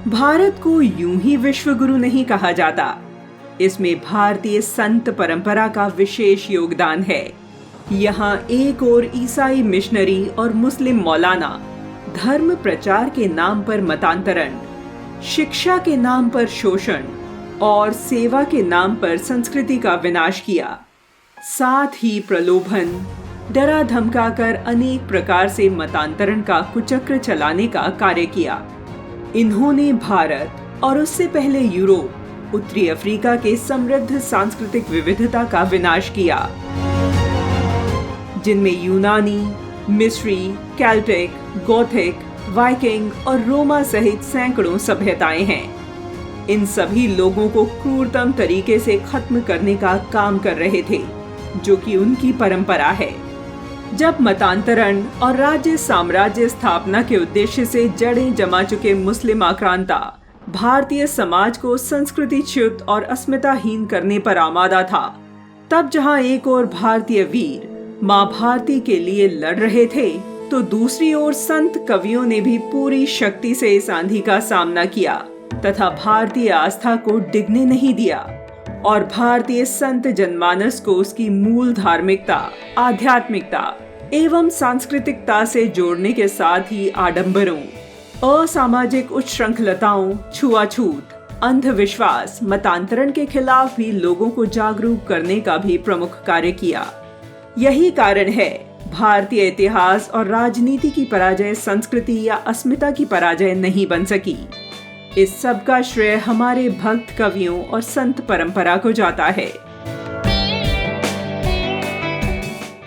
भारत को यूं ही विश्व गुरु नहीं कहा जाता। इसमें भारतीय संत परंपरा का विशेष योगदान है। यहाँ एक और ईसाई मिशनरी और मुस्लिम मौलाना धर्म प्रचार के नाम पर मतांतरण, शिक्षा के नाम पर शोषण और सेवा के नाम पर संस्कृति का विनाश किया। साथ ही प्रलोभन, डरा धमकाकर अनेक प्रकार से मतांतरण का कुचक्र चलाने का कार्य किया। इन्होंने भारत और उससे पहले यूरोप, उत्तरी अफ्रीका के समृद्ध सांस्कृतिक विविधता का विनाश किया, जिनमें यूनानी, मिस्री, केल्टिक, गोथिक, वाइकिंग और रोमा सहित सैकड़ों सभ्यताएं हैं। इन सभी लोगों को क्रूरतम तरीके से खत्म करने का काम कर रहे थे, जो कि उनकी परंपरा है। जब मतांतरण और राज्य साम्राज्य स्थापना के उद्देश्य से जड़ें जमा चुके मुस्लिम आक्रांता भारतीय समाज को संस्कृतिच्युत और अस्मिताहीन करने पर आमादा था, तब जहां एक ओर भारतीय वीर मां भारती के लिए लड़ रहे थे, तो दूसरी ओर संत कवियों ने भी पूरी शक्ति से इस आंधी का सामना किया तथा भारतीय आस्था को डिगने नहीं दिया और भारतीय संत जनमानस को उसकी मूल धार्मिकता, आध्यात्मिकता एवं सांस्कृतिकता से जोड़ने के साथ ही आडंबरों, असामाजिक उच्छृंखलताओं, छुआछूत, अंधविश्वास, मतांतरण के खिलाफ भी लोगों को जागरूक करने का भी प्रमुख कार्य किया। यही कारण है भारतीय इतिहास और राजनीति की पराजय संस्कृति या अस्मिता की पराजय नहीं बन सकी। इस सब का श्रेय हमारे भक्त कवियों और संत परंपरा को जाता है।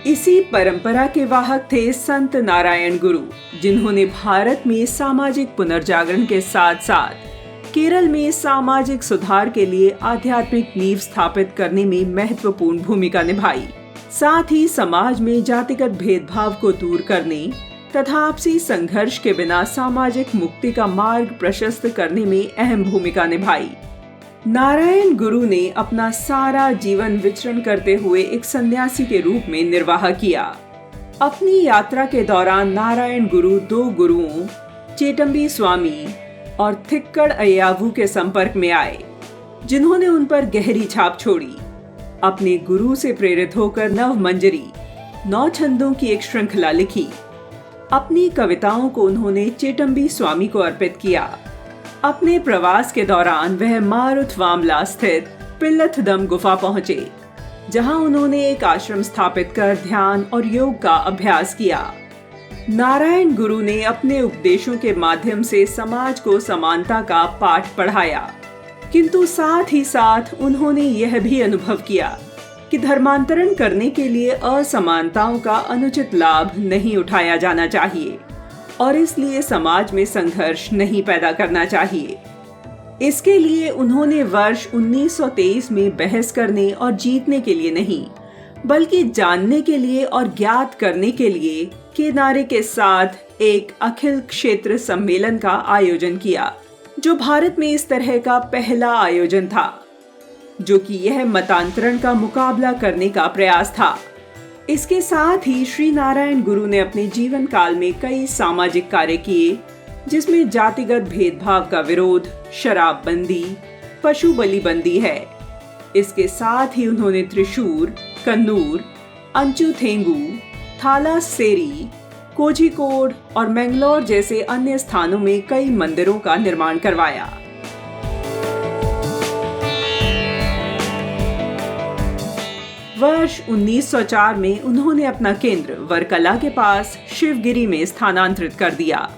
इसी परंपरा के वाहक थे संत नारायण गुरु, जिन्होंने भारत में सामाजिक पुनर्जागरण के साथ साथ केरल में सामाजिक सुधार के लिए आध्यात्मिक नींव स्थापित करने में महत्वपूर्ण भूमिका निभाई। साथ ही समाज में जातिगत भेदभाव को दूर करने तथा आपसी संघर्ष के बिना सामाजिक मुक्ति का मार्ग प्रशस्त करने में अहम भूमिका निभाई। नारायण गुरु ने अपना सारा जीवन विचरण करते हुए एक सन्यासी के रूप में निर्वाह किया। अपनी यात्रा के दौरान नारायण गुरु 2 गुरुओं चेटम्बी स्वामी और थिक्कड़ अय्यावू के संपर्क में आए, जिन्होंने उन पर गहरी छाप छोड़ी। अपने गुरु से प्रेरित होकर नवमंजरी 9 छंदों की एक श्रृंखला लिखी। अपनी कविताओं को उन्होंने चेटम्बी स्वामी को अर्पित किया। अपने प्रवास के दौरान वह मारुथवामला स्थित पिल्लथदम गुफा पहुंचे, जहां उन्होंने एक आश्रम स्थापित कर ध्यान और योग का अभ्यास किया। नारायण गुरु ने अपने उपदेशों के माध्यम से समाज को समानता का पाठ पढ़ाया, किंतु साथ ही साथ उन्होंने यह भी अनुभव किया कि धर्मांतरण करने के लिए असमानताओं का अनुचित लाभ नहीं उठाया जाना चाहिए और इसलिए समाज में संघर्ष नहीं पैदा करना चाहिए। इसके लिए उन्होंने वर्ष 1923 में बहस करने और जीतने के लिए नहीं, बल्कि जानने के लिए और ज्ञात करने के लिए के नारे के साथ एक अखिल क्षेत्र सम्मेलन का आयोजन किया, जो भारत में इस तरह का पहला आयोजन था, जो कि यह मतांतरण का मुकाबला करने का प्रयास था। इसके साथ ही श्री नारायण गुरु ने अपने जीवन काल में कई सामाजिक कार्य किए, जिसमें जातिगत भेदभाव का विरोध, शराबबंदी, पशु बलि बंदी है। इसके साथ ही उन्होंने त्रिशूर, कन्नूर, अंचुथेंगू, थालासेरी, कोझिकोड और मैंगलोर जैसे अन्य स्थानों में कई मंदिरों का निर्माण करवाया। वर्ष 1904 में उन्होंने अपना केंद्र वर्कला के पास शिवगिरी में स्थानांतरित कर दिया,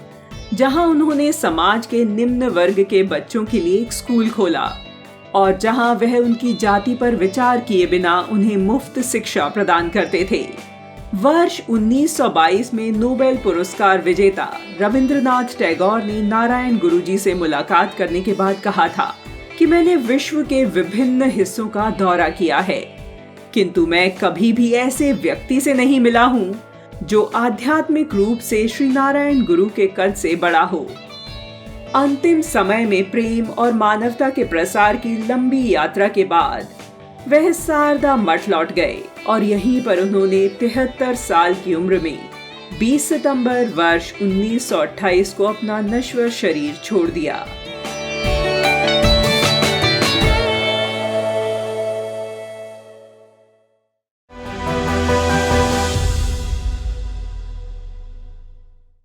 जहां उन्होंने समाज के निम्न वर्ग के बच्चों के लिए एक स्कूल खोला और जहां वह उनकी जाति पर विचार किए बिना उन्हें मुफ्त शिक्षा प्रदान करते थे। वर्ष 1922 में नोबेल पुरस्कार विजेता रविंद्रनाथ टैगोर ने नारायण गुरुजी से मुलाकात करने के बाद कहा था कि मैंने विश्व के विभिन्न हिस्सों का दौरा किया है, किंतु मैं कभी भी ऐसे व्यक्ति से नहीं मिला हूं जो आध्यात्मिक रूप से श्री नारायण गुरु के कद से बड़ा हो। अंतिम समय में प्रेम और मानवता के प्रसार की लंबी यात्रा के बाद वह शारदा मठ लौट गए और यहीं पर उन्होंने 73 साल की उम्र में 20 सितंबर वर्ष 1928 को अपना नश्वर शरीर छोड़ दिया।